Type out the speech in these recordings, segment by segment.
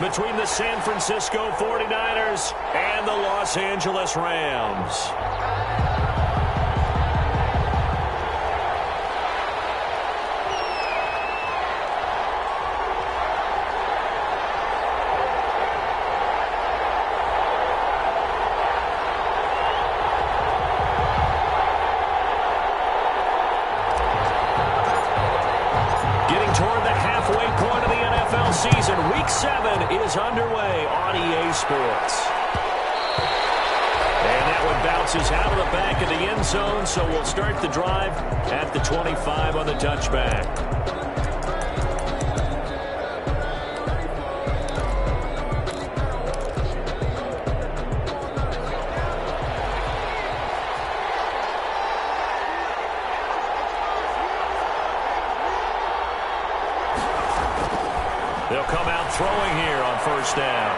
between the San Francisco 49ers and the Los Angeles Rams. Season Week 7 is underway on EA Sports. And that one bounces out of the back of the end zone, so we'll start the drive at the 25 on the touchback. They'll come out throwing here on first down.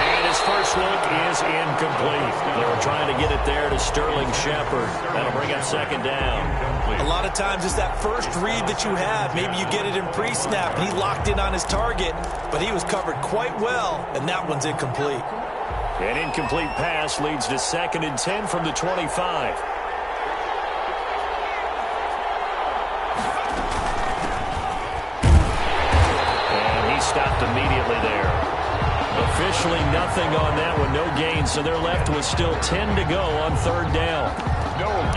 And his first look is incomplete. They were trying to get it there to Sterling Shepard. That'll bring up second down. A lot of times it's that first read that you have. Maybe you get it in pre-snap, and he locked in on his target, but he was covered quite well, and that one's incomplete. An incomplete pass leads to 2nd and 10 from the 25. Stopped immediately there. Officially nothing on that one, no gain, so they're left with still 10 to go on third down.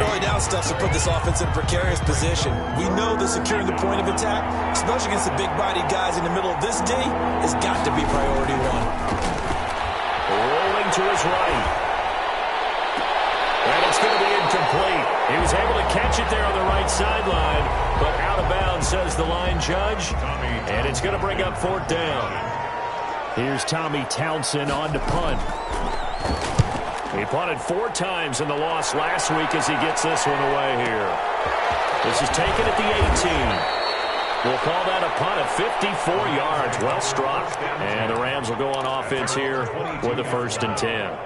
Early down stuff to put this offense in a precarious position. We know that securing the point of attack, especially against the big-bodied guys in the middle of this D, has got to be priority one. Rolling to his right. And it's going to be incomplete. He was able to catch it there on the right sideline, but out of bounds, says the line judge. And it's going to bring up 4th down. Here's Tommy Townsend on to punt. He punted 4 times in the loss last week as he gets this one away here. This is taken at the 18. We'll call that a punt of 54 yards. Well struck. And the Rams will go on offense here with a 1st and 10.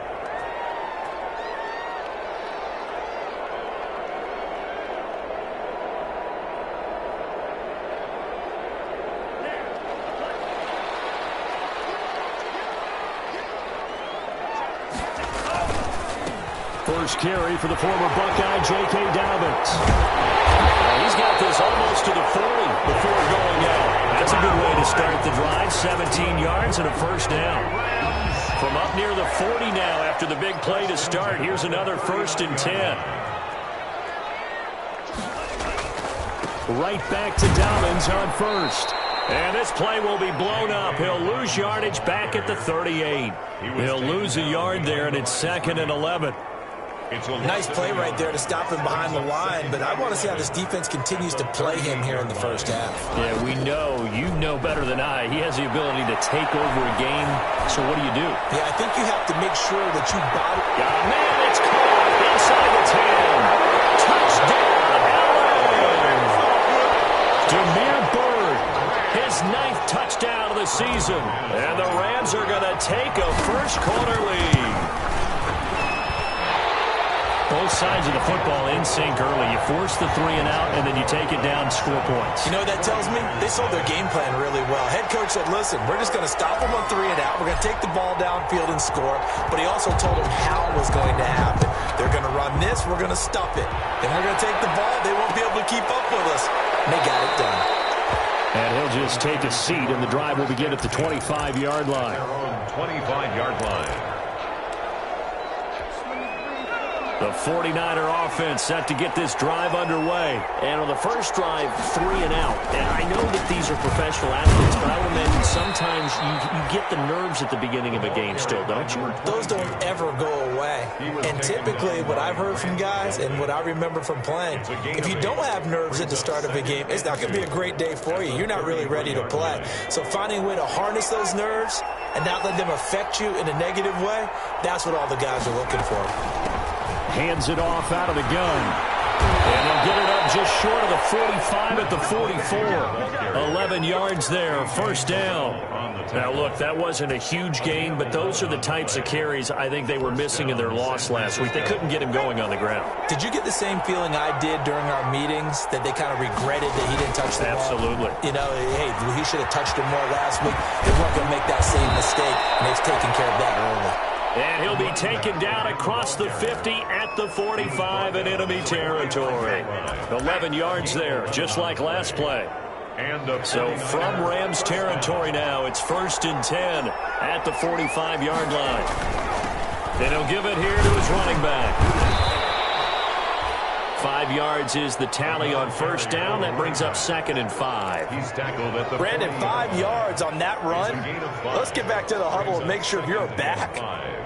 First carry for the former Buckeye, J.K. Dobbins. He's got this almost to the 40 before going out. That's a good way to start the drive. 17 yards and a 1st down. From up near the 40 now after the big play to start. Here's another 1st and 10. Right back to Dobbins on first. And this play will be blown up. He'll lose yardage back at the 38. He'll lose a yard there, and it's 2nd and 11. Nice play right there to stop him behind the line, but I want to see how this defense continues to play him here in the first half. Yeah, we know, you know better than I, he has the ability to take over a game, so what do you do? Yeah, I think you have to make sure that you bottle. Oh, man, it's caught inside the 10. Touchdown, LA! Damiere Byrd, his 9th touchdown of the season, and the Rams are going to take a first-quarter lead. Both sides of the football in sync early. You force the 3 and out, and then you take it down and score points. You know what that tells me? They sold their game plan really well. Head coach said, listen, we're just going to stop them on 3 and out. We're going to take the ball downfield and score. But he also told them how it was going to happen. They're going to run this. We're going to stop it. Then we're going to take the ball. They won't be able to keep up with us. And they got it done. And he'll just take a seat, and the drive will begin at the 25-yard line. 25-yard line. The 49er offense set to get this drive underway. And on the first drive, 3 and out. And I know that these are professional athletes, but I would imagine sometimes you get the nerves at the beginning of a game still, don't you? Those don't ever go away. And typically what I've heard from guys and what I remember from playing, if you don't have nerves at the start of a game, it's not going to be a great day for you. You're not really ready to play. So finding a way to harness those nerves and not let them affect you in a negative way, that's what all the guys are looking for. Hands it off out of the gun. And they'll get it up just short of the 45 at the 44. 11 yards there, first down. Now, look, that wasn't a huge gain, but those are the types of carries I think they were missing in their loss last week. They couldn't get him going on the ground. Did you get the same feeling I did during our meetings, that they kind of regretted that he didn't touch the ball? Absolutely. You know, hey, he should have touched it more last week. They weren't going to make that same mistake, and they've taken care of that early. And he'll be taken down across the 50 at the 45 in enemy territory. 11 yards there, just like last play. So from Rams territory now, it's 1st and 10 at the 45-yard line. And he'll give it here to his running back. 5 yards is the tally on first down. That brings up 2nd and 5. He's tackled at the Brandon, 5 yards on that run. Let's get back to the huddle and make sure if you're a back,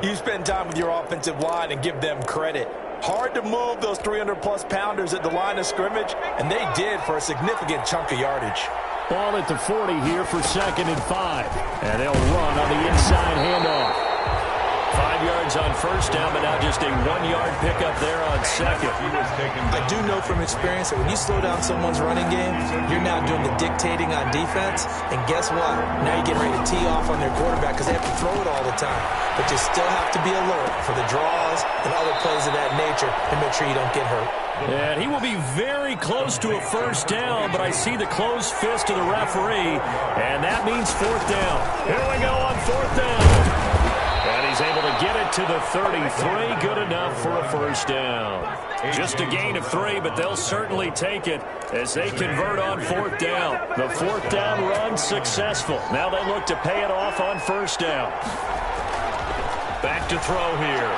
you spend time with your offensive line and give them credit. Hard to move those 300-plus pounders at the line of scrimmage, and they did for a significant chunk of yardage. Ball at the 40 here for 2nd and 5. And they'll run on the inside handoff. 5 yards on first down, but now just a 1-yard pickup there on second. I do know from experience that when you slow down someone's running game, you're now doing the dictating on defense. And guess what? Now you're getting ready to tee off on their quarterback because they have to throw it all the time. But you still have to be alert for the draws and other plays of that nature and make sure you don't get hurt. And he will be very close to a first down, but I see the closed fist of the referee, and that means 4th down. Here we go on 4th down. And he's able to get it to the 33. Good enough for a first down. Just a gain of 3, but they'll certainly take it as they convert on 4th down. The 4th down run successful. Now they look to pay it off on first down. Back to throw here.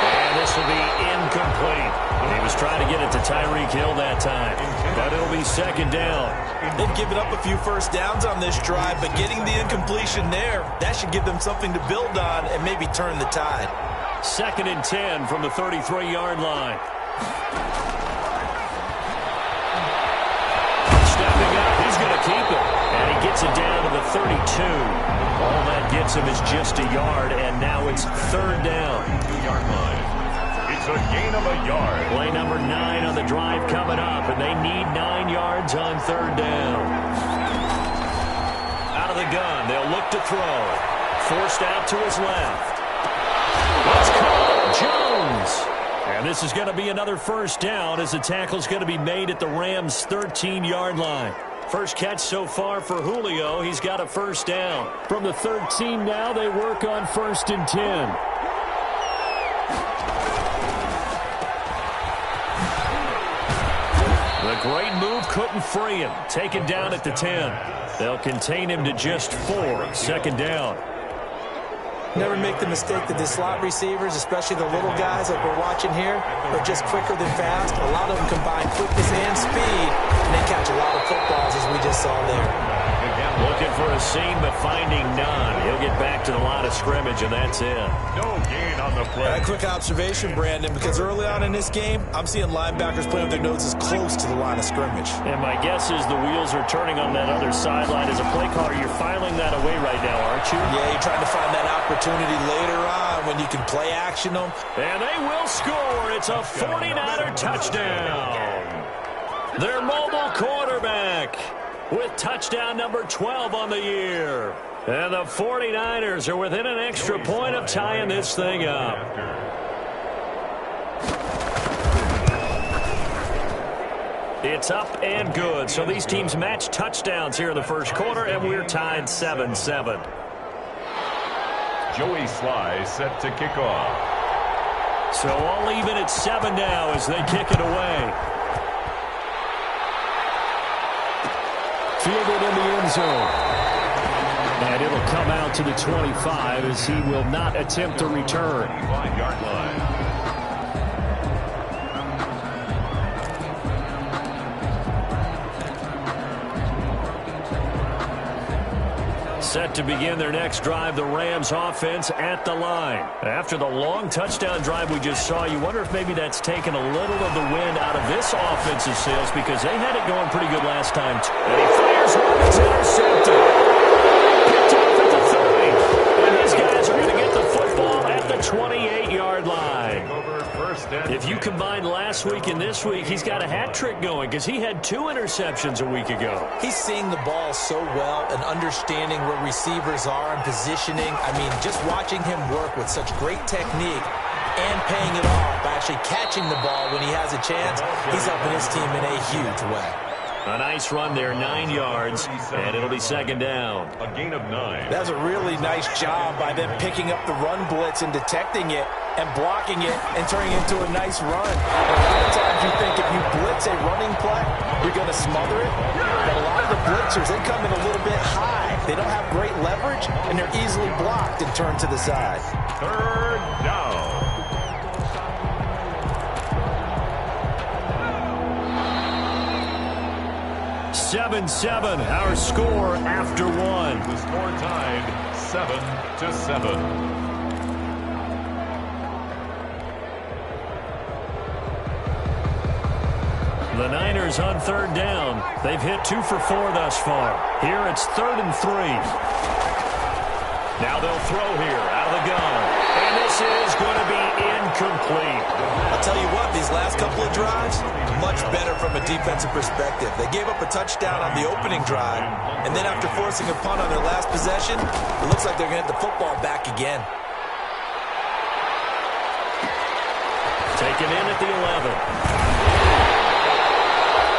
And this will be incomplete. He was trying to get it to Tyreek Hill that time, but it'll be 2nd down. They've given up a few first downs on this drive, but getting the incompletion there, that should give them something to build on and maybe turn the tide. 2nd and 10 from the 33-yard line. Stepping up, he's going to keep it, and he gets it down to the 32. All that gets him is just a yard, and now it's 3rd down. 2-yard line. It's a gain of a yard. Play number 9 on the drive coming up, and they need 9 yards on 3rd down. Out of the gun, they'll look to throw. Forced out to his left. Let's call Jones. And this is going to be another first down as the tackle's going to be made at the Rams' 13-yard line. First catch so far for Julio. He's got a first down. From the 13 now, they work on 1st and 10. The great move couldn't free him. Taken down at the 10. They'll contain him to just 4. 2nd down. Never make the mistake that the slot receivers, especially the little guys like we're watching here, are just quicker than fast. A lot of them combine quickness and speed, and they catch a lot of footballs, as we just saw there. Looking for a seam, but finding none. He'll get back to the line of scrimmage, and that's it. No gain on the play. A quick observation, Brandon, because early on in this game, I'm seeing linebackers playing with their noses close to the line of scrimmage. And my guess is the wheels are turning on that other sideline. As a play caller, you're filing that away right now, aren't you? Yeah, you're trying to find that opportunity later on when you can play action them. And they will score. It's a 49er touchdown. Their mobile quarterback with touchdown number 12 on the year. And the 49ers are within an extra point of tying this thing up. It's up and good. So these teams match touchdowns here in the first quarter, and we're tied 7-7. Joey Sly set to kick off. So all even at 7 now as they kick it away. Fielded in the end zone. And it'll come out to the 25 as he will not attempt to return. 5-yard line. Set to begin their next drive, the Rams offense at the line. After the long touchdown drive we just saw, you wonder if maybe that's taken a little of the wind out of this offensive sails because they had it going pretty good last time. And he fires one that's intercepted. Picked off at the 30. And these guys are going to get the football at the 28-yard line. Over first down. If you combine last week and this week, he's got a hat trick going because he had 2 interceptions a week ago. He's seeing the ball so well and understanding where receivers are and positioning. I mean, just watching him work with such great technique and paying it off by actually catching the ball when he has a chance, he's helping his team in a huge way. A nice run there, 9 yards, and it'll be second down. A gain of 9. That's a really nice job by them picking up the run blitz and detecting it and blocking it and turning it into a nice run. And a lot of times you think if you blitz a running play, you're going to smother it. But a lot of the blitzers, they come in a little bit high. They don't have great leverage, and they're easily blocked and turned to the side. Third down. 7-7, our score after 1. The score tied 7-7. The Niners on third down. They've hit 2 for 4 thus far. Here it's 3rd and 3. Now they'll throw here out of the gun. And this is going to be incomplete. I'll tell you what, these last couple of drives, much better from a defensive perspective. They gave up a touchdown on the opening drive, and then after forcing a punt on their last possession, it looks like they're going to get the football back again. Taken in at the 11.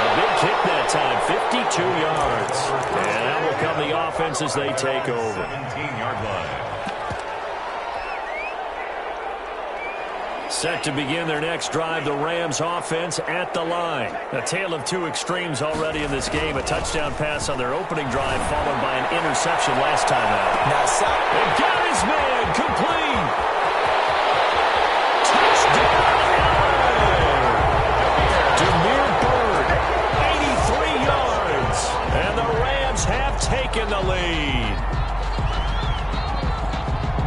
A big kick that time, 52 yards. And that will come the offense as they take over. 17-yard line. Set to begin their next drive, the Rams offense at the line. A tale of 2 extremes already in this game. A touchdown pass on their opening drive followed by an interception last time out. Now, they got his man complete. Touchdown! Demir Bird, 83 yards. And the Rams have taken the lead.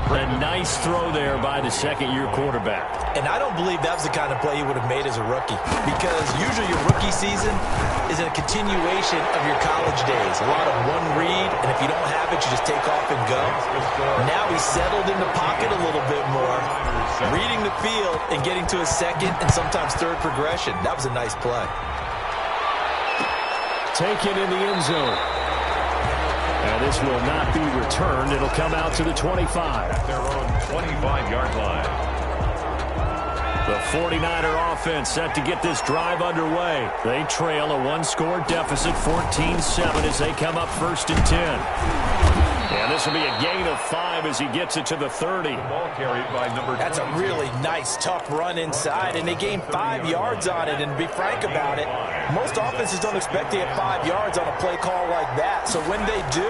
A nice throw there by the second-year quarterback. And I don't believe that was the kind of play he would have made as a rookie, because usually your rookie season is a continuation of your college days. A lot of one read, and if you don't have it, you just take off and go. Now he's settled in the pocket a little bit more, reading the field and getting to a second and sometimes third progression. That was a nice play. Taken in the end zone. And this will not be returned. It'll come out to the 25. At their own 25-yard line. The 49er offense set to get this drive underway. They trail a 1-score deficit, 14-7, as they come up 1st and 10. And this will be a gain of 5 as he gets it to the 30. Ball carried by number 20. That's a really nice, tough run inside, and they gained 5 yards on it. And to be frank about it, most offenses don't expect to get 5 yards on a play call like that. So when they do,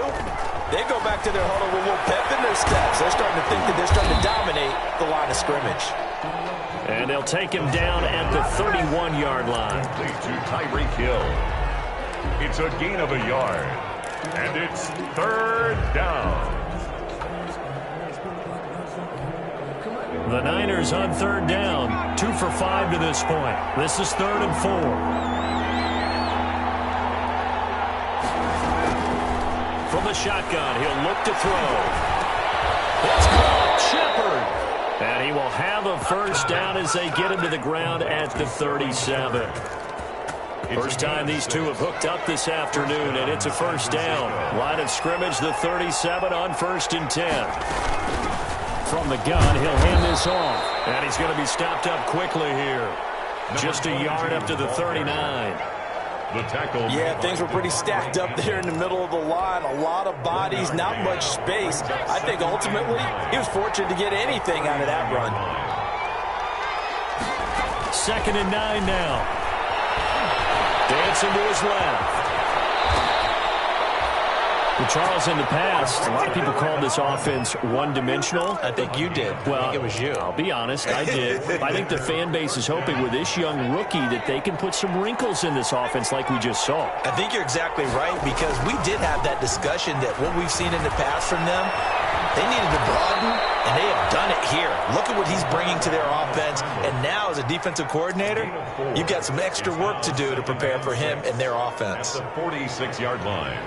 they go back to their huddle with a little pep in their steps. They're starting to think that they're starting to dominate the line of scrimmage. And they'll take him down at the 31-yard line. Complete to Tyreek Hill. It's a gain of a yard. And it's 3rd down. The Niners on 3rd down. 2 for 5 to this point. This is 3rd and 4. From the shotgun, he'll look to throw. It's caught. Shepard. And he will have a first down as they get him to the ground at the 37. First time these two have hooked up this afternoon, and it's a first down. Line of scrimmage, the 37 on 1st and 10. From the gun, he'll hand this off. And he's going to be stopped up quickly here. Just a yard up to the 39. The tackle. Yeah, things were pretty stacked up there in the middle of the line. A lot of bodies, not much space. I think ultimately he was fortunate to get anything out of that run. 2nd and 9 now. Dancing to his left. Well, Charles, in the past, a lot of people called this offense one-dimensional. I think you did. Well, I think it was you. I'll be honest, I did. I think the fan base is hoping with this young rookie that they can put some wrinkles in this offense like we just saw. I think you're exactly right, because we did have that discussion that what we've seen in the past from them, they needed to broaden, and they have done it here. Look at what he's bringing to their offense, and now as a defensive coordinator, you've got some extra work to do to prepare for him and their offense. At the 46-yard line.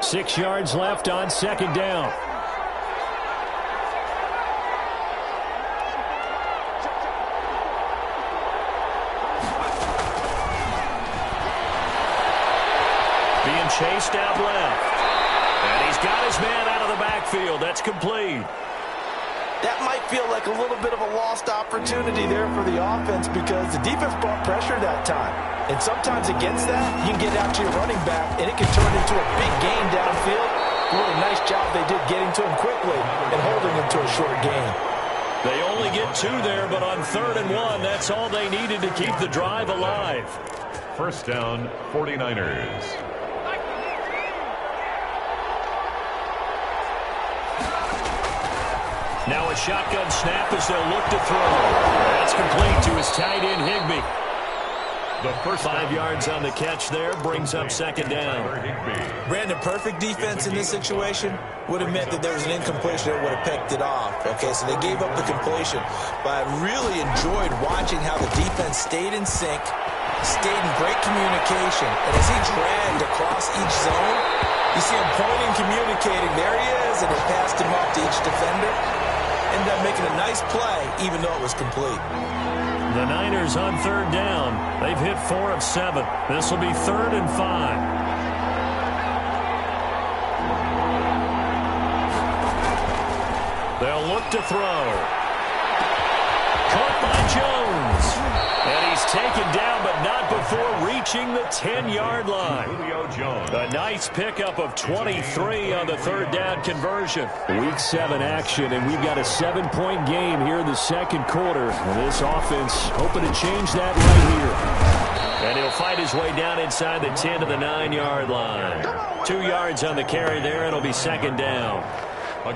6 yards left on second down. Being chased out left. And he's got his man out of the backfield. That's complete. That might feel like a little bit of a lost opportunity there for the offense because the defense brought pressure that time. And sometimes against that, you can get out to your running back, and it can turn into a big gain downfield. What a nice job they did getting to him quickly and holding him to a short gain. They only get 2 there, but on 3rd and 1, that's all they needed to keep the drive alive. First down, 49ers. Now a shotgun snap as they'll look to throw. That's complete to his tight end, Higbee. The first 5 yards on the catch there brings up second down. Brandon, perfect defense in this situation would have meant that there was an incompletion that would have picked it off. Okay, so they gave up the completion. But I really enjoyed watching how the defense stayed in sync, stayed in great communication. And as he dragged across each zone, you see him pointing, communicating. There he is, and it passed him off to each defender. Ended up making a nice play, even though it was complete. The Niners on 3rd down. They've hit 4 of 7. This will be 3rd and 5. They'll look to throw. Caught by Jones. And he's taken down, but not before reaching the 10-yard line. A nice pickup of 23 on the 3rd down conversion. Week 7 action, and we've got a 7-point game here in the second quarter. And this offense hoping to change that right here. And he'll fight his way down inside the 10 to the 9-yard line. 2 yards on the carry there. It'll be second down.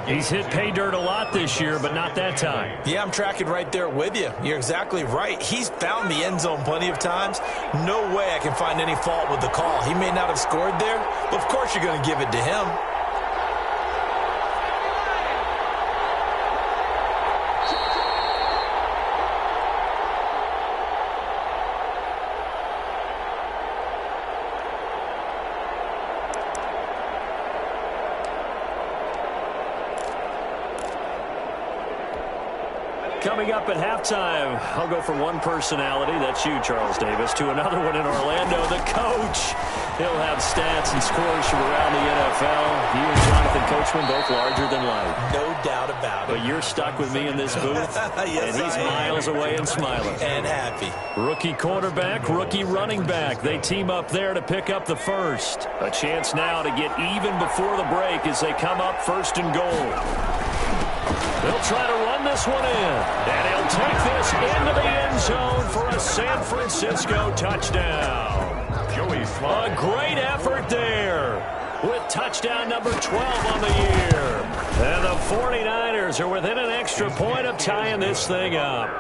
He's hit pay dirt a lot this year, but not that time. Yeah, I'm tracking right there with you. You're exactly right. He's found the end zone plenty of times. No way I can find any fault with the call. He may not have scored there, but of course you're going to give it to him. Coming up at halftime, I'll go from one personality, that's you, Charles Davis, to another one in Orlando, the coach. He'll have stats and scores from around the NFL. He and Jonathan Coachman both larger than life. No doubt about it. But you're stuck with me in this booth, yes, and he's miles away and smiling. And happy. Rookie quarterback, rookie running back. They team up there to pick up the first. A chance now to get even before the break as they come up 1st and goal. They'll try to run this one in, and he'll take this into the end zone for a San Francisco touchdown. A great effort there with touchdown number 12 on the year. And the 49ers are within an extra point of tying this thing up.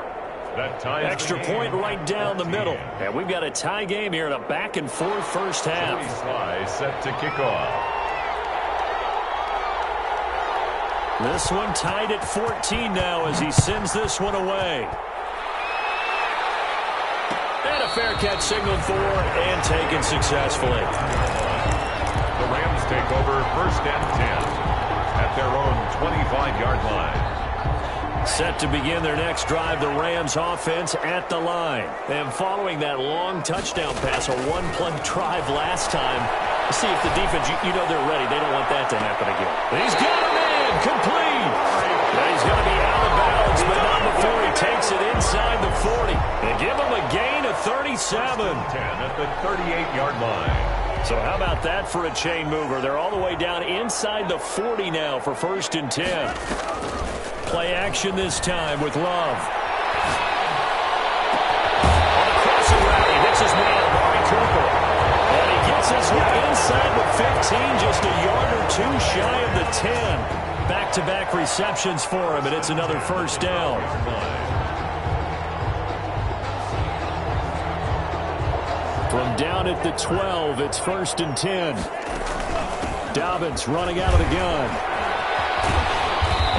Extra point right down the middle. And we've got a tie game here in a back-and-forth first half. Set to kick off. This one tied at 14 now as he sends this one away. And a fair catch signaled for and taken successfully. The Rams take over 1st and 10 at their own 25-yard line. Set to begin their next drive, the Rams offense at the line. And following that long touchdown pass, a one-play drive last time, see if the defense, you know they're ready. They don't want that to happen again. He's got him in, complete. Now he's going to be out of bounds, but not before he takes it inside the 40. And give him a gain of 37. 10 at the 38-yard line. So how about that for a chain mover? They're all the way down inside the 40 now for 1st and 10. Play action this time with Love. On a crossing route, he hits his man, Amari Cooper. And he gets this one inside the 15, just a yard or 2 shy of the 10. Back-to-back receptions for him, and it's another 1st down. From down at the 12, it's 1st and 10. Dobbins running out of the gun.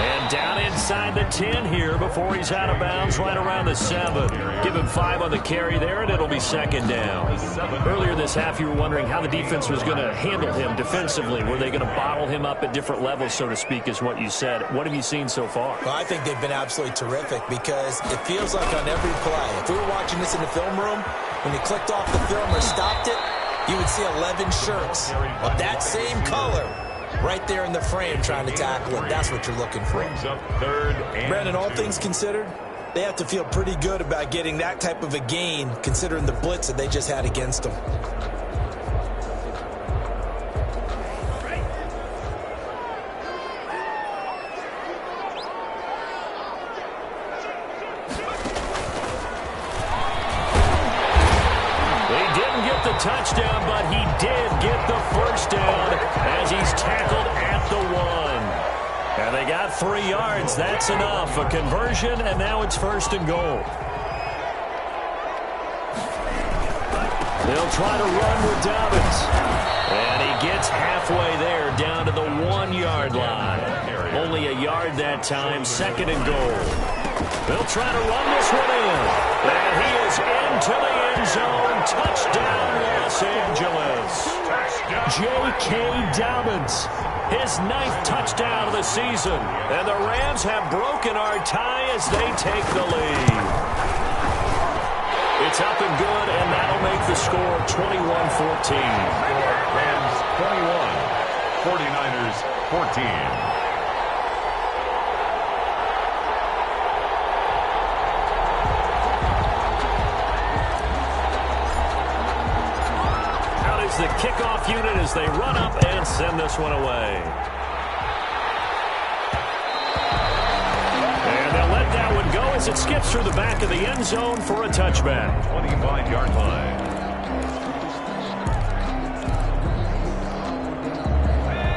And Down inside the 10 here before he's out of bounds right around the 7. Give him 5 on the carry there, and it'll be second down. Earlier this half, you were wondering how the defense was going to handle him defensively. Were they going to bottle him up at different levels, so to speak, is what you said. What have you seen so far? Well, I think they've been absolutely terrific because it feels like on every play, if we were watching this in the film room, when he clicked off the film or stopped it, you would see 11 shirts of that same color right there in the frame trying to tackle it. That's what you're looking for. Brandon, all things considered, they have to feel pretty good about getting that type of a gain considering the blitz that they just had against them. Touchdown, but he did get the first down as he's tackled at the 1. And they got 3 yards. That's enough. A conversion, and now it's first and goal. They'll try to run with Dobbins. And he gets halfway there down to the 1-yard line. Only a yard that time, second and goal. They'll try to run this one in. And he is into the end zone. Touchdown, Los Angeles. J.K. Dobbins, his 9th touchdown of the season. And the Rams have broken our tie as they take the lead. It's up and good, and that'll make the score 21-14. Rams 21, 49ers 14. The kickoff unit as they run up and send this one away. And they'll let that one go as it skips through the back of the end zone for a touchback. 25-yard line.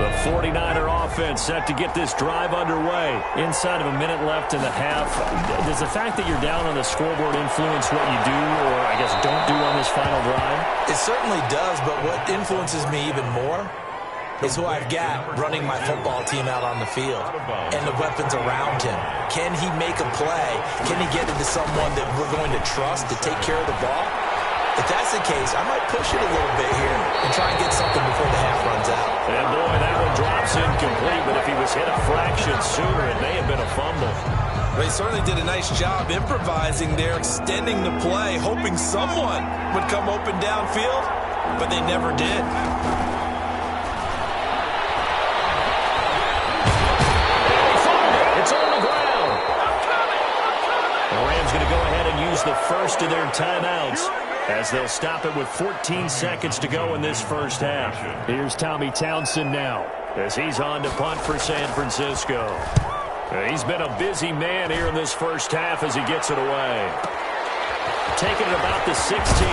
The 49er offense set to get this drive underway. Inside of a minute left in the half. Does the fact that you're down on the scoreboard influence what you do, or I guess don't do on this final drive? It certainly does, but what influences me even more is who I've got running my football team out on the field and the weapons around him. Can he make a play? Can he get into someone that we're going to trust to take care of the ball? If that's the case, I might push it a little bit here and try and get something before the half runs out. And boy, that one drops incomplete, but if he was hit a fraction sooner, it may have been a fumble. They certainly did a nice job improvising there, extending the play, hoping someone would come open downfield, but they never did. It's on the ground. The Rams going to go ahead and use the first of their timeouts as they'll stop it with 14 seconds to go in this first half. Here's Tommy Townsend now as he's on to punt for San Francisco. He's been a busy man here in this first half as he gets it away. Taking it about the 16.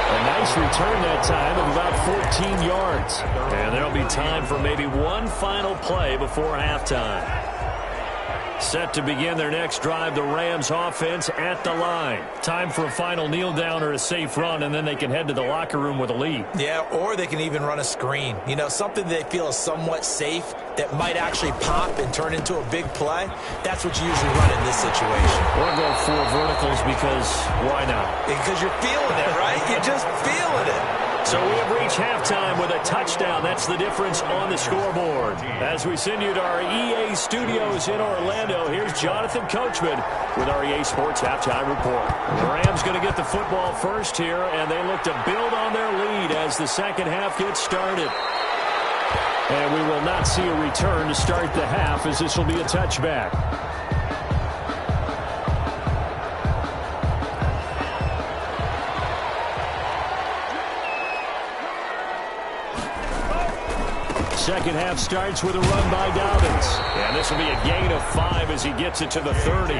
A nice return that time of about 14 yards. And there'll be time for maybe one final play before halftime. Set to begin their next drive, the Rams offense at the line. Time for a final kneel down or a safe run, and then they can head to the locker room with a lead. Yeah, or they can even run a screen. You know, something they feel is somewhat safe that might actually pop and turn into a big play. That's what you usually run in this situation. Or go 4 verticals because why not? Because you're feeling it, right? You're just feeling it. So we have reached halftime with a touchdown. That's the difference on the scoreboard. As we send you to our EA studios in Orlando, here's Jonathan Coachman with our EA Sports Halftime Report. The Rams going to get the football first here, and they look to build on their lead as the second half gets started. And we will not see a return to start the half as this will be a touchback. Second half starts with a run by Dobbins. And this will be a gain of 5 as he gets it to the 30.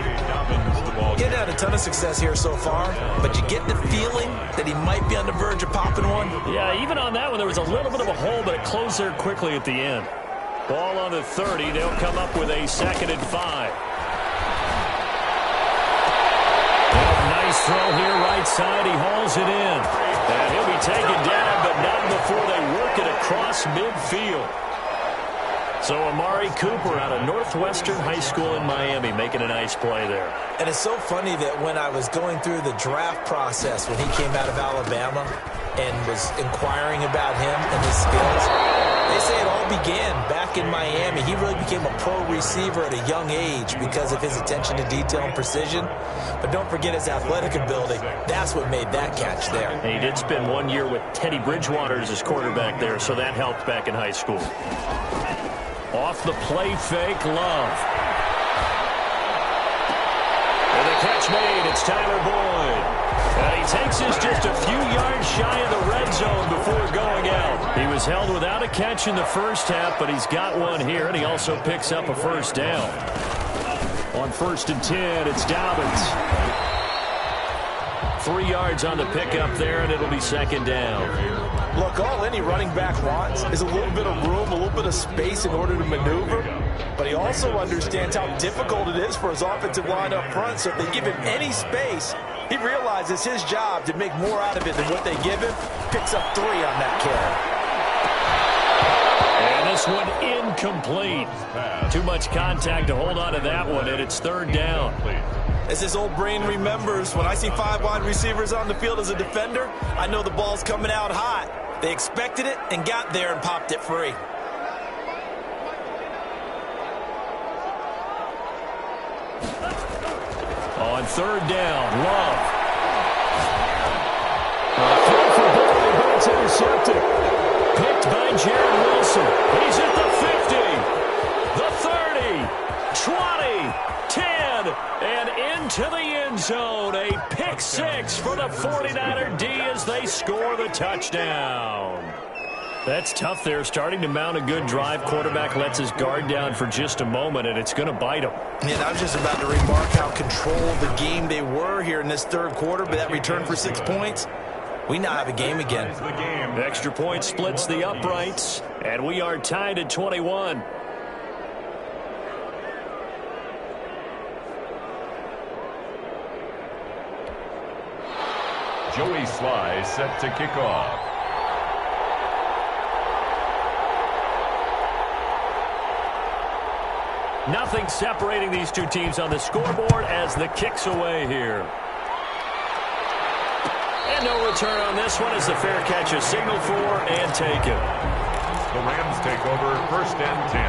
Getting had a ton of success here so far, but you get the feeling that he might be on the verge of popping one. Yeah, even on that one, there was a little bit of a hole, but it closed there quickly at the end. Ball on the 30. They'll come up with a 2nd and 5. Nice throw here, right side. He hauls it in. And he'll be taken down, but not before they work it across midfield. So Amari Cooper out of Northwestern High School in Miami making a nice play there. And it's so funny that when I was going through the draft process when he came out of Alabama and was inquiring about him and his skills, they say it all began back in Miami. He really became a pro receiver at a young age because of his attention to detail and precision. But don't forget his athletic ability. That's what made that catch there. And he did spend 1 year with Teddy Bridgewater as his quarterback there, so that helped back in high school. Off the play fake, Love. And the catch made, it's Tyler Boyd. And he takes us just a few yards shy of the red zone before going out. He was held without a catch in the first half, but he's got one here, and he also picks up a first down. On 1st and 10, it's Dobbins. 3 yards on the pickup there, and it'll be 2nd down. Look, all any running back wants is a little bit of room, a little bit of space in order to maneuver. But he also understands how difficult it is for his offensive line up front. So if they give him any space, he realizes his job to make more out of it than what they give him. Picks up 3 on that carry. And this one incomplete. Too much contact to hold on to that one, and it's 3rd down. As his old brain remembers, when I see 5 wide receivers on the field as a defender, I know the ball's coming out hot. They expected it and got there and popped it free. On 3rd down, Love. Throw for Boyd, but it's intercepted. Picked by Jared Wilson. He's at the 50, the 30, 20, 10, and into the end zone. A pick 6 for the 49er D as they score the touchdown. That's tough there, starting to mount a good drive. Quarterback lets his guard down for just a moment, and it's going to bite him. And I was just about to remark how controlled the game they were here in this 3rd quarter, but that return for 6 points, we now have a game again. Extra point splits the uprights, and we are tied at 21. Joey Sly set to kick off. Nothing separating these two teams on the scoreboard as the kick's away here. And no return on this one as the fair catch is signaled for and taken. The Rams take over 1st and 10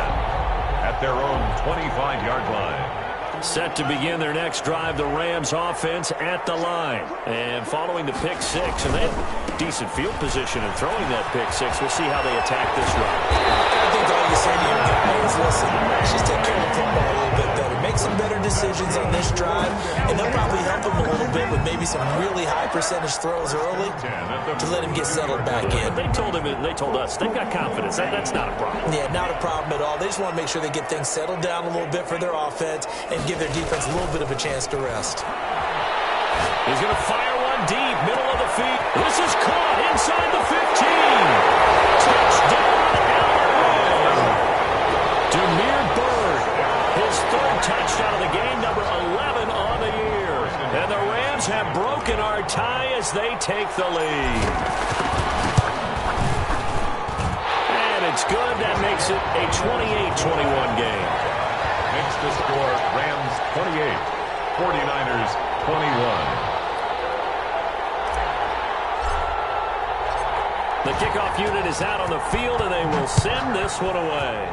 at their own 25-yard line. Set to begin their next drive, the Rams offense at the line. And following the pick 6, and they have decent field position in throwing that pick 6. We'll see how they attack this run. I think all you say to your guy is, listen, let's just take care of the football a little bit better. Make some better decisions on this drive, and they'll probably help him a little bit with maybe some really high percentage throws early to let him get settled back in. They told him, they told us, they've got confidence. That's not a problem. Yeah, not a problem at all. They just want to make sure they get things settled down a little bit for their offense and give their defense a little bit of a chance to rest. He's going to fire one deep, middle of the feet. This is caught inside the 15. Touchdown, Alabama. Demir Bird, his 3rd touchdown of the game, number 11 on the year. And the Rams have broken our tie as they take the lead. And it's good. That makes it a 28-21 game. Makes the score Rams 28, 49ers 21. The kickoff unit is out on the field, and they will send this one away.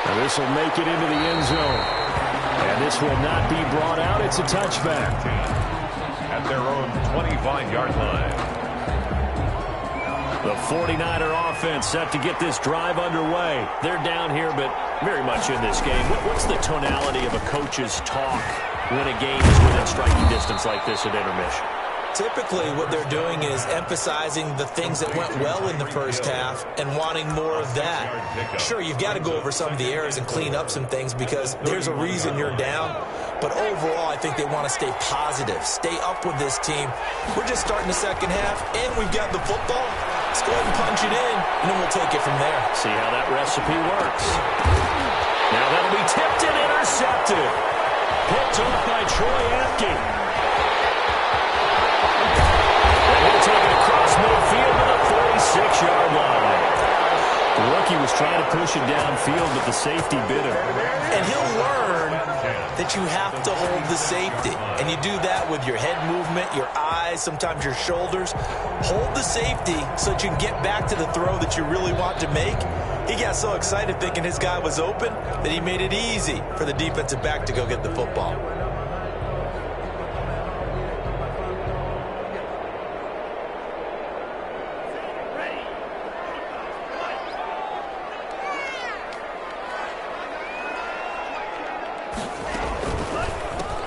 And this will make it into the end zone. And this will not be brought out. It's a touchback. At their own 25-yard line. The 49er offense set to get this drive underway. They're down here, but very much in this game. What's the tonality of a coach's talk when a game is within striking distance like this at intermission? Typically, what they're doing is emphasizing the things that went well in the first half and wanting more of that. Sure, you've got to go over some of the errors and clean up some things because there's a reason you're down. But overall, I think they want to stay positive, stay up with this team. We're just starting the second half, and we've got the football. Let's go ahead and punch it in, and then we'll take it from there. See how that recipe works. Now that'll be tipped and intercepted. Picked off by Troy Apke. He'll take it across midfield to the 46-yard line. was trying to push it downfield, but the safety bit him. And he'll learn that you have to hold the safety. And you do that with your head movement, your eyes, sometimes your shoulders. Hold the safety so that you can get back to the throw that you really want to make. He got so excited thinking his guy was open that he made it easy for the defensive back to go get the football.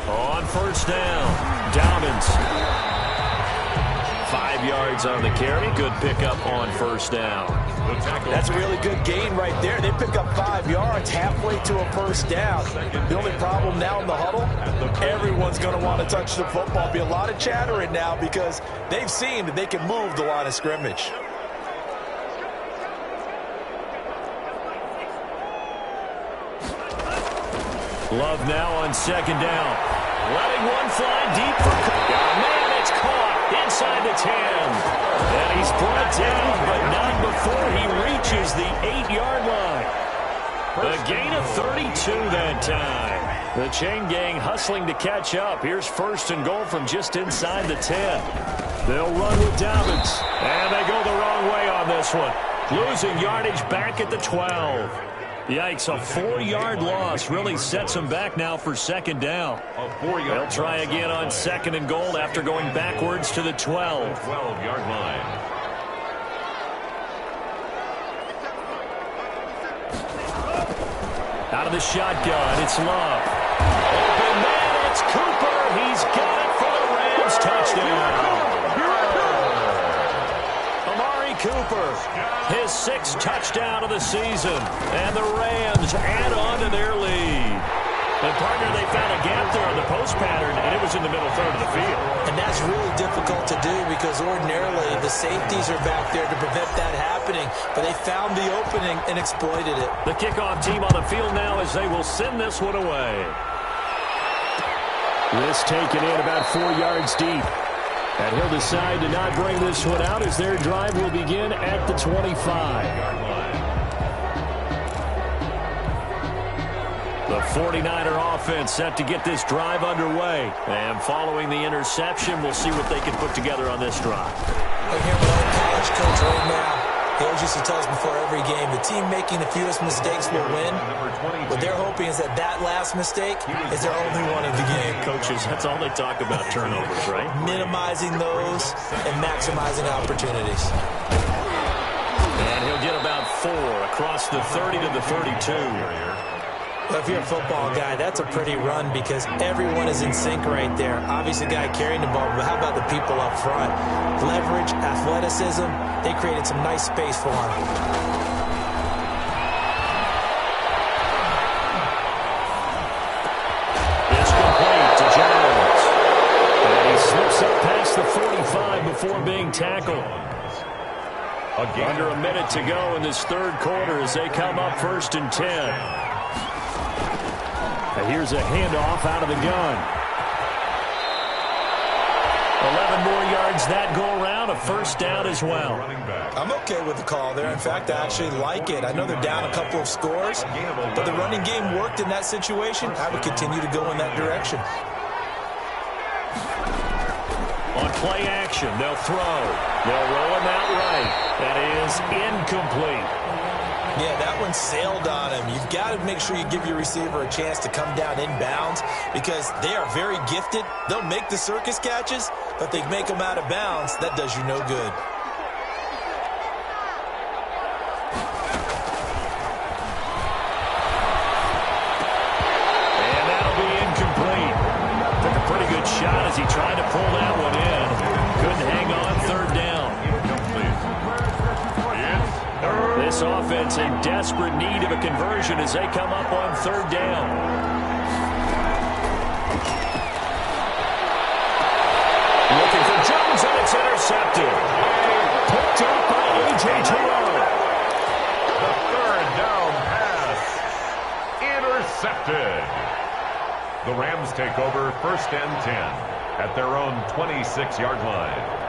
On first down, Dobbins. 5 yards on the carry. Good pickup on first down. That's a really good gain right there. They pick up 5 yards halfway to a first down. The only problem now in the huddle, everyone's going to want to touch the football. Be a lot of chattering now because they've seen that they can move the line of scrimmage. Love now on second down. Letting one fly deep for Cook. Oh, man, it's caught inside the 10. And he's brought down, but not before he reaches the 8-yard line. A gain of 32 that time. The chain gang hustling to catch up. Here's first and goal from just inside the 10. They'll run with Dobbins. And they go the wrong way on this one. Losing yardage back at the 12. Yikes, a 4-yard loss really sets them back now for second down. They'll try again on second and goal after going backwards to the 12. 12-yard line. Out of the shotgun, it's Love. Open man, it's Cooper. He's got it for the Rams. Touchdown. Cooper, his 6th touchdown of the season, and the Rams add on to their lead. And partner, they found a gap there on the post pattern, and it was in the middle third of the field. And that's really difficult to do because ordinarily the safeties are back there to prevent that happening, but they found the opening and exploited it. The kickoff team on the field now as they will send this one away. This taken in about 4 yards deep. And he'll decide to not bring this one out as their drive will begin at the 25. The 49er offense set to get this drive underway. And following the interception, we'll see what they can put together on this drive. I hear my old college coach right now. He always used to tell us before every game, the team making the fewest mistakes will win. What they're hoping is that that last mistake is their only one of the game. Coaches, that's all they talk about, turnovers, right? Minimizing those and maximizing opportunities. And he'll get about 4 across the 30 to the 32. Well, if you're a football guy, that's a pretty run because everyone is in sync right there. Obviously, the guy carrying the ball, but how about the people up front? Leverage, athleticism, they created some nice space for him. It's complete to Jones. And he slips up past the 45 before being tackled. Under a minute to go in this third quarter as they come up first and 10. Here's a handoff out of the gun. 11 more yards that go around, a first down as well. I'm okay with the call there. In fact, I actually like it. I know they're down a couple of scores, but the running game worked in that situation. I would continue to go in that direction. On play action, they'll throw. They'll roll him out right. That is incomplete. Yeah, that one sailed on him. You've got to make sure you give your receiver a chance to come down inbounds because they are very gifted. They'll make the circus catches, but they make them out of bounds. That does you no good. And that'll be incomplete. Took a pretty good shot as he tried to pull that one in. Couldn't hang on, third down. This offense in desperate need of a conversion as they come up on third down. Looking for Jones, and it's intercepted. Picked up by A.J. Terrell. The third down pass. Intercepted. The Rams take over first and 10 at their own 26-yard line.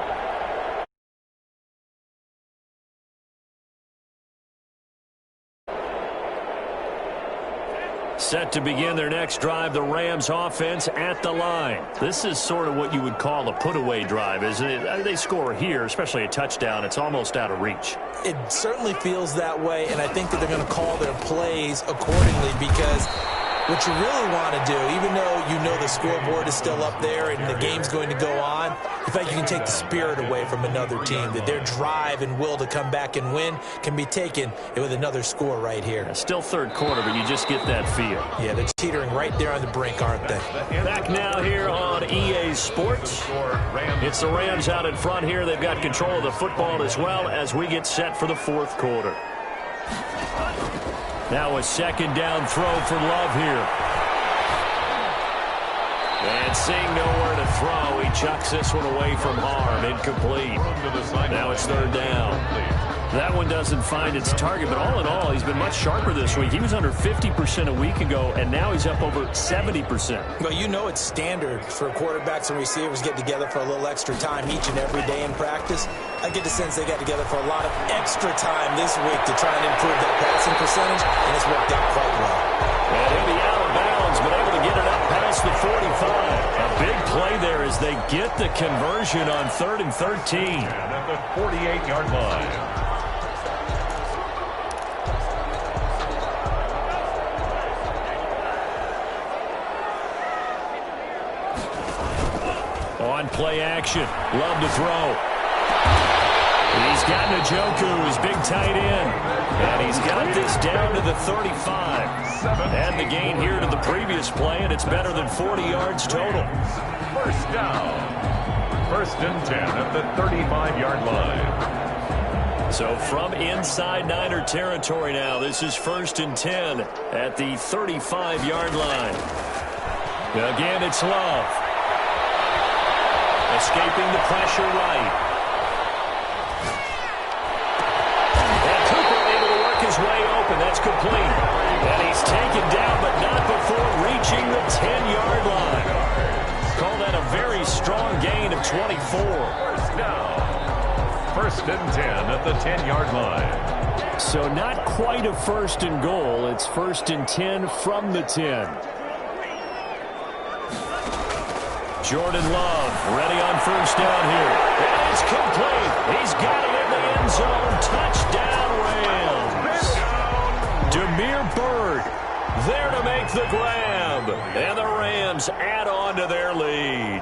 Set to begin their next drive, the Rams offense at the line. This is sort of what you would call a put-away drive, isn't it? They score here, especially a touchdown. It's almost out of reach. It certainly feels that way, and I think that they're going to call their plays accordingly because what you really want to do, even though you know the scoreboard is still up there and the game's going to go on, in fact, you can take the spirit away from another team, that their drive and will to come back and win can be taken with another score right here. Still third quarter, but you just get that feel. Yeah, they're teetering right there on the brink, aren't they? Back now here on EA Sports. It's the Rams out in front here. They've got control of the football as well as we get set for the fourth quarter. Now a second down throw for Love here. And seeing nowhere to throw, he chucks this one away from harm. Incomplete. Now it's third down. That one doesn't find its target, but all in all, he's been much sharper this week. He was under 50% a week ago, and now he's up over 70%. Well, you know it's standard for quarterbacks and receivers get together for a little extra time each and every day in practice. I get the sense they got together for a lot of extra time this week to try and improve that passing percentage, and it's worked out quite well. And he'll be out of bounds, but able to get it up past the 45. A big play there as they get the conversion on 3rd and 13. And at the 48-yard line. On play action, Love to throw. He's got Njoku, his big tight end. And he's got this down to the 35. And the gain here to the previous play, and it's better than 40 yards total. First down. 1st and 10 at the 35-yard line. So from inside Niner territory now, this is 1st and 10 at the 35-yard line. Again, it's Love. Escaping the pressure right. And Cooper able to work his way open. That's complete. And he's taken down, but not before reaching the 10-yard line. Call that a very strong gain of 24. First down. 1st and 10 at the 10-yard line. So not quite a 1st and goal. It's 1st and 10 from the 10. Jordan Love ready on 1st down here. And it's complete. He's got it in the end zone. Touchdown, Rams. Damiere Byrd there to make the grab. And the Rams add on to their lead.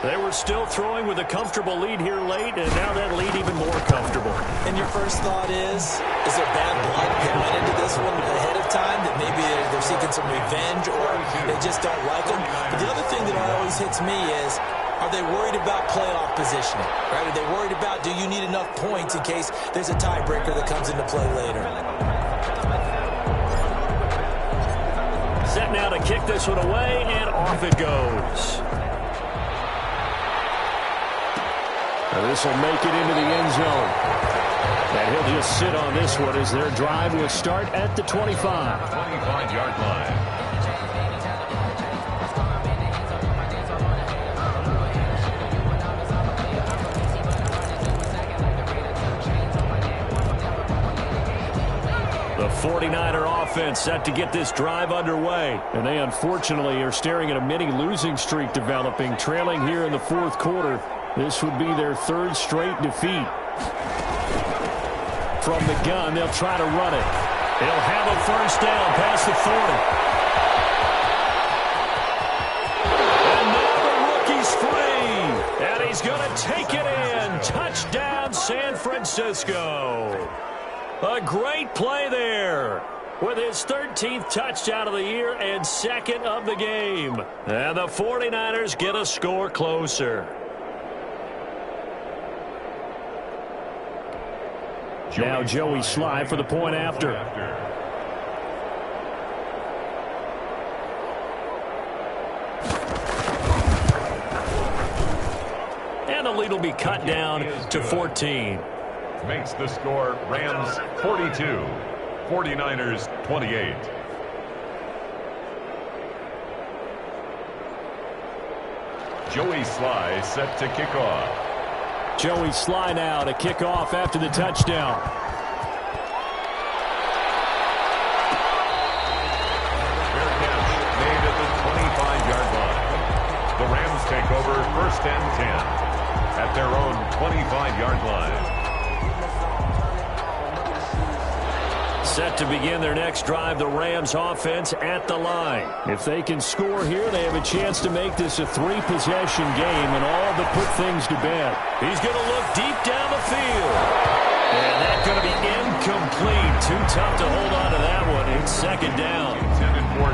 They were still throwing with a comfortable lead here late, and now that lead even more comfortable. And your first thought is there bad blood that went into this one ahead of time, that maybe they're seeking some revenge or they just don't like them? But the other thing that always hits me is, are they worried about playoff positioning? Right? Are they worried about, do you need enough points in case there's a tiebreaker that comes into play later? Set now to kick this one away, and off it goes. This will make it into the end zone. And he'll just sit on this one as their drive will start at the 25. 25-yard line. The 49er offense set to get this drive underway. And they unfortunately are staring at a mini losing streak developing, trailing here in the fourth quarter. This would be their 3rd straight defeat. From the gun, they'll try to run it. They'll have a 1st down past the 40. And now the rookie's free. And he's going to take it in. Touchdown, San Francisco. A great play there with his 13th touchdown of the year and 2nd of the game. And the 49ers get a score closer. Now Joey Sly for the point after. And the lead will be cut down to 14. Makes the score Rams 42, 49ers 28. Joey Sly set to kick off. Joey Sly now to kick off after the touchdown. to begin their next drive, the Rams offense at the line. If they can score here, they have a chance to make this a 3-possession game and all but put things to bed. He's going to look deep down the field. And that's going to be incomplete. Too tough to hold on to that one. It's second down.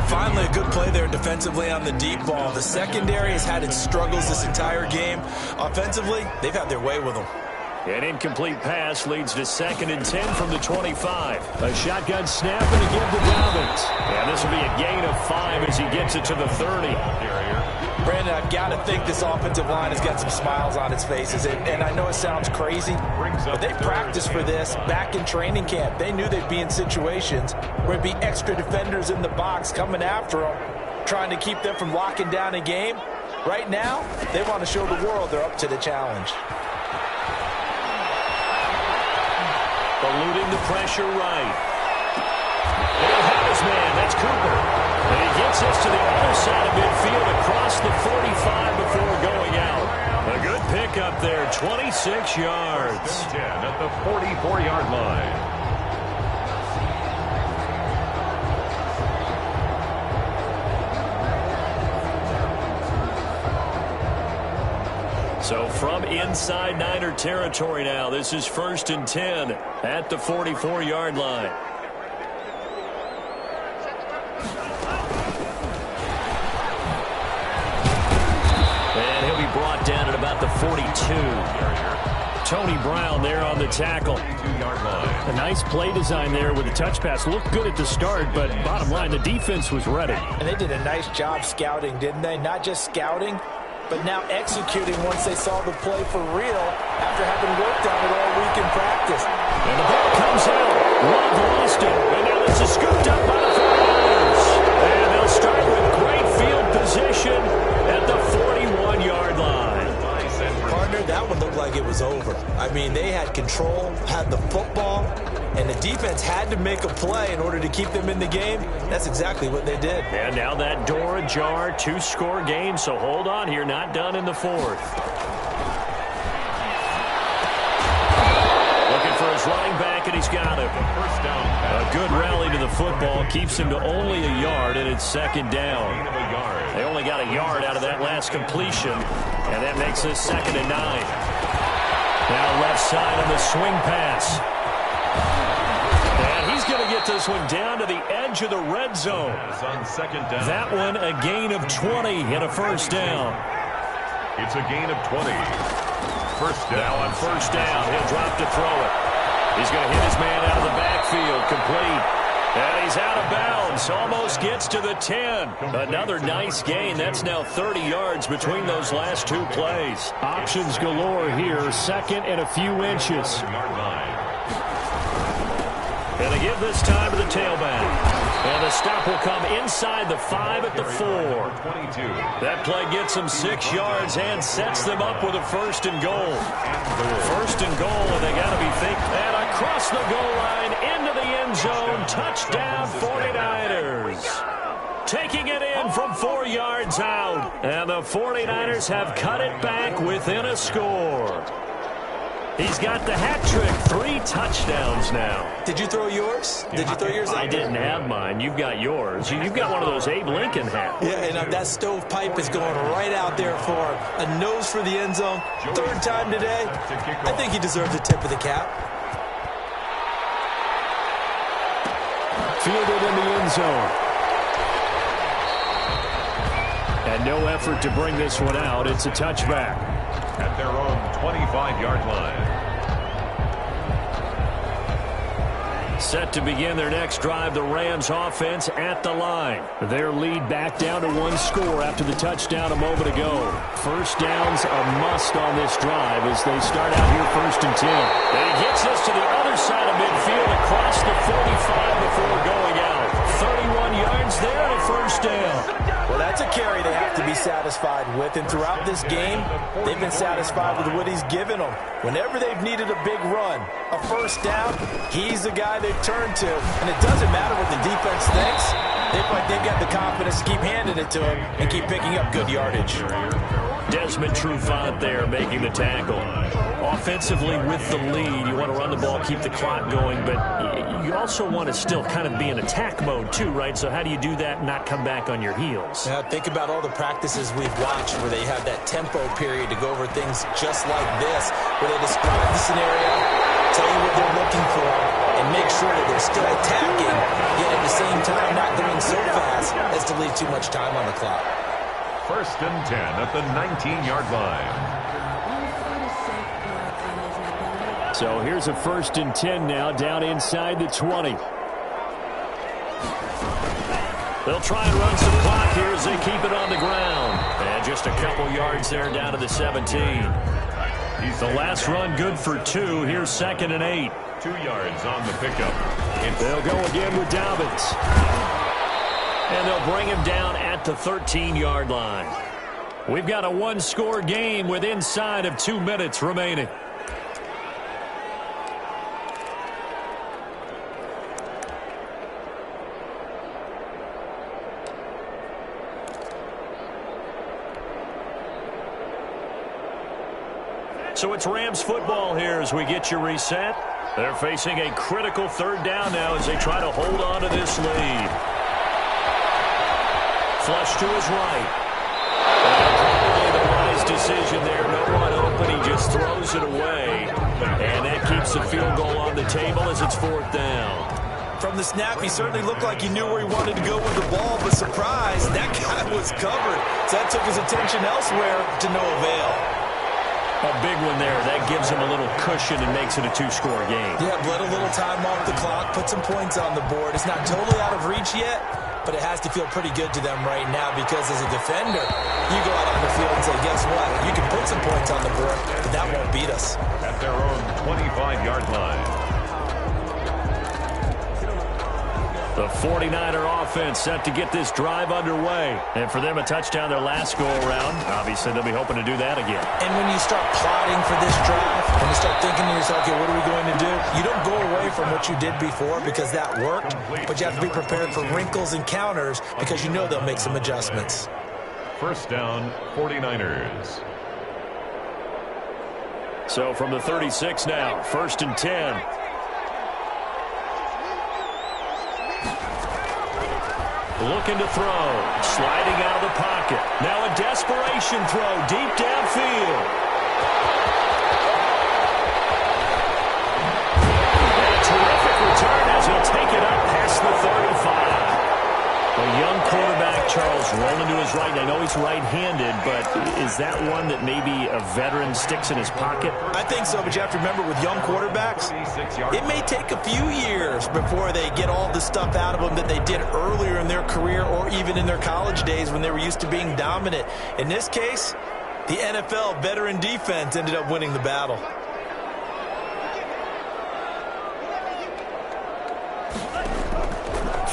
Finally, a good play there defensively on the deep ball. The secondary has had its struggles this entire game. Offensively, they've had their way with them. An incomplete pass leads to 2nd and 10 from the 25. A shotgun snap and a give to Dobbins. And this will be a gain of 5 as he gets it to the 30. Brandon, I've got to think this offensive line has got some smiles on its faces. And I know it sounds crazy, but they practiced for this back in training camp. They knew they'd be in situations where it'd be extra defenders in the box coming after them, trying to keep them from locking down a game. Right now, they want to show the world they're up to the challenge. Eluding the pressure right. He'll have his man. That's Cooper. And he gets us to the other side of midfield across the 45 before going out. A good pickup there, 26 yards. 10 at the 44-yard line. So from inside Niner territory now, this is 1st and 10 at the 44-yard line. And he'll be brought down at about the 42. Tony Brown there on the tackle. 2-yard line. A nice play design there with the touch pass. Looked good at the start, but bottom line, the defense was ready. And they did a nice job scouting, didn't they? Not just scouting, but now executing once they saw the play for real after having worked on it all week in practice. And the ball comes out. Love lost it. And now this is scooped up by the 49ers. And they'll start with great field position at the 41-yard line. Partner, that one looked like it was over. I mean, they had control, had the football, and the defense had to make a play in order to keep them in the game. That's exactly what they did. And now that door ajar, 2-score game, so hold on here, not done in the 4th. Looking for his running back, and he's got him. First down. A good rally to the football, keeps him to only a yard, and it's 2nd down. They only got a yard out of that last completion, and that makes this 2nd and 9. Now left side on the swing pass. And he's going to get this one down to the edge of the red zone. On 2nd down. That one a gain of 20 and a 1st down. It's a gain of 20. First down. Now on 1st down, he'll drop to throw it. He's going to hit his man out of the backfield, complete. And he's out of bounds, almost gets to the 10. Another nice gain. That's now 30 yards between those last 2 plays. Options galore here, 2nd and a few inches. And they give this time to the tailback. And the stop will come inside the 5 at the 4. That play gets them 6 yards and sets them up with a 1st and goal. 1st and goal, and they got to be thinking. And across the goal line, into the end zone, touchdown 49ers. Taking it in from 4 yards out. And the 49ers have cut it back within a score. He's got the hat trick, 3 touchdowns now. Did you throw yours? Did you throw yours out? I didn't have mine. You've got yours. You've got one of those Abe Lincoln hats. Yeah, and that stovepipe is going right out there for a nose for the end zone. 3rd time today. I think he deserves a tip of the cap. Fielded in the end zone. And no effort to bring this one out. It's a touchback. At their own 25-yard line. Set to begin their next drive, the Rams offense at the line. Their lead back down to 1 score after the touchdown a moment ago. 1st down's a must on this drive as they start out here 1st and 10. And he gets us to the other side of midfield across the 45 before going out. 31 yards there and a 1st down. Well, that's a carry they have to be satisfied with. And throughout this game, they've been satisfied with what he's given them. Whenever they've needed a big run, a 1st down, he's the guy they've turned to. And it doesn't matter what the defense thinks. They feel like they've got the confidence to keep handing it to him and keep picking up good yardage. Desmond Trufant there making the tackle. Offensively with the lead, you want to run the ball, keep the clock going, but you also want to still kind of be in attack mode too, right? So how do you do that and not come back on your heels? Yeah, think about all the practices we've watched where they have that tempo period to go over things just like this, where they describe the scenario, tell you what they're looking for, and make sure that they're still attacking, yet at the same time not going so fast as to leave too much time on the clock. 1st and 10 at the 19-yard line. So here's a 1st and 10 now, down inside the 20. They'll try and run some clock here as they keep it on the ground. And just a couple yards there down to the 17. The last run good for 2. Here's 2nd and 8. 2 yards on the pickup. They'll go again with Dobbins. And they'll bring him down at the 13-yard line. We've got a one-score game with inside of 2 minutes remaining. So it's Rams football here as we get you reset. They're facing a critical 3rd down now as they try to hold on to this lead. Flush to his right. Probably the wise decision there. No one open. He just throws it away. And that keeps the field goal on the table as it's 4th down. From the snap, he certainly looked like he knew where he wanted to go with the ball, but surprise, that guy was covered. So that took his attention elsewhere to no avail. A big one there. That gives him a little cushion and makes it a 2-score game. Yeah, let a little time off the clock, put some points on the board. It's not totally out of reach yet, but it has to feel pretty good to them right now because as a defender, you go out on the field and say, guess what? You can put some points on the board, but that won't beat us. At their own 25-yard line. The 49er offense set to get this drive underway. And for them, a touchdown their last go-around. Obviously, they'll be hoping to do that again. And when you start plotting for this drive, when you start thinking to yourself, okay, what are we going to do? You don't go away from what you did before because that worked, but you have to be prepared for wrinkles and counters because you know they'll make some adjustments. 1st down, 49ers. So from the 36 now, 1st and 10. Looking to throw, sliding out of the pocket. Now a desperation throw deep downfield. And a terrific return as he'll take it up past the 35. A young quarterback, Charles, rolling to his right. I know he's right-handed, but is that one that maybe a veteran sticks in his pocket? I think so, but you have to remember with young quarterbacks, it may take a few years before they get all the stuff out of them that they did earlier in their career or even in their college days when they were used to being dominant. In this case, the NFL veteran defense ended up winning the battle.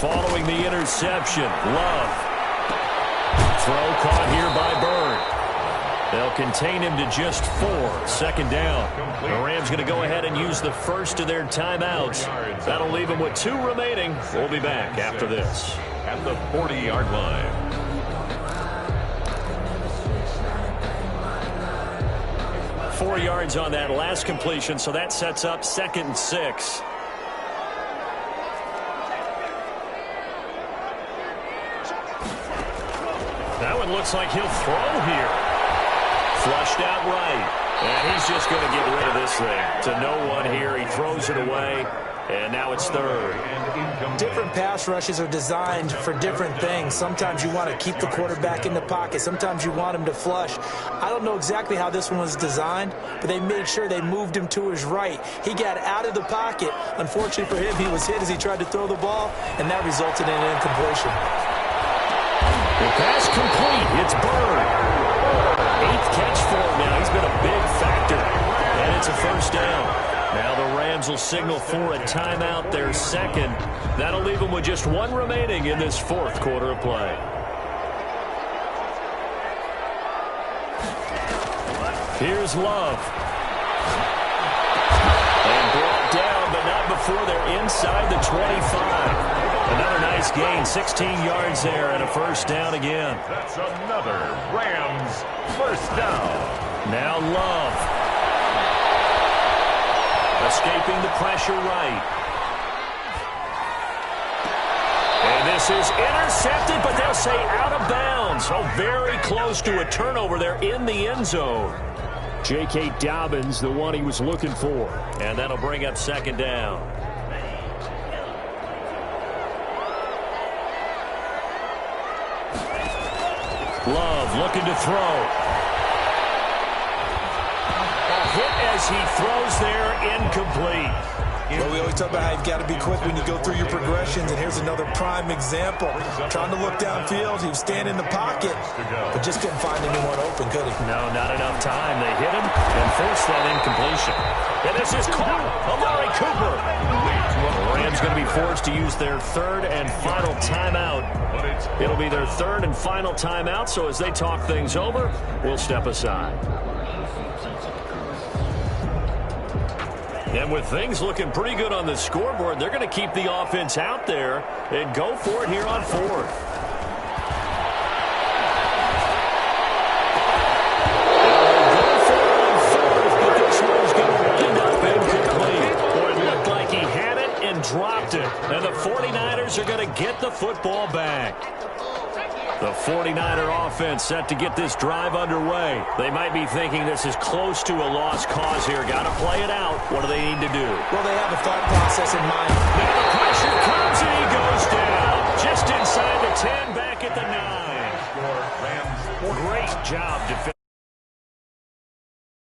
Following the interception, Love. Throw caught here by Bird. They'll contain him to just 4. 2nd down. The Rams going to go ahead and use the first of their timeouts. That'll leave them with 2 remaining. We'll be back after this. At the 40-yard line. Four yards on that last completion, so that sets up 2nd and 6. That one looks like he'll throw here. Flushed out right. And he's just going to get rid of this thing. To no one here. He throws it away. And now it's 3rd. Different pass rushes are designed for different things. Sometimes you want to keep the quarterback in the pocket. Sometimes you want him to flush. I don't know exactly how this one was designed, but they made sure they moved him to his right. He got out of the pocket. Unfortunately for him, he was hit as he tried to throw the ball, and that resulted in an incompletion. The pass complete. It's Bird. 8th catch for him now. He's been a big factor. And it's a 1st down. Now the Rams will signal for a timeout, their 2nd. That'll leave them with just 1 remaining in this 4th quarter of play. Here's Love. And brought down, but not before they're inside the 25. Another nice gain, 16 yards there and a first down again. That's another Rams first down. Now Love. Escaping the pressure right. And this is intercepted, but they'll say out of bounds. So very close to a turnover there in the end zone. J.K. Dobbins, the one he was looking for. And that'll bring up second down. Love looking to throw. A hit as he throws there, incomplete. Well, we always talk about how you've got to be quick when you go through your progressions, and here's another prime example. Trying to look downfield, he was standing in the pocket, but just couldn't find anyone open, could he? No, not enough time. They hit him and forced that incompletion. And this is caught. Amari Cooper. The Rams going to be forced to use their third and final timeout. It'll be their third and final timeout, so as they talk things over, we'll step aside. And with things looking pretty good on the scoreboard, they're going to keep the offense out there and go for it here on fourth. But this one's going to wind up incomplete. Boy, it looked like he had it and dropped it. And the 49ers are going to get the football back. The 49er offense set to get this drive underway. They might be thinking this is close to a lost cause here. Got to play it out. What do they need to do? Well, they have a thought process in mind. Now the pressure comes and he goes down. Just inside the 10, back at the 9. Great job defending.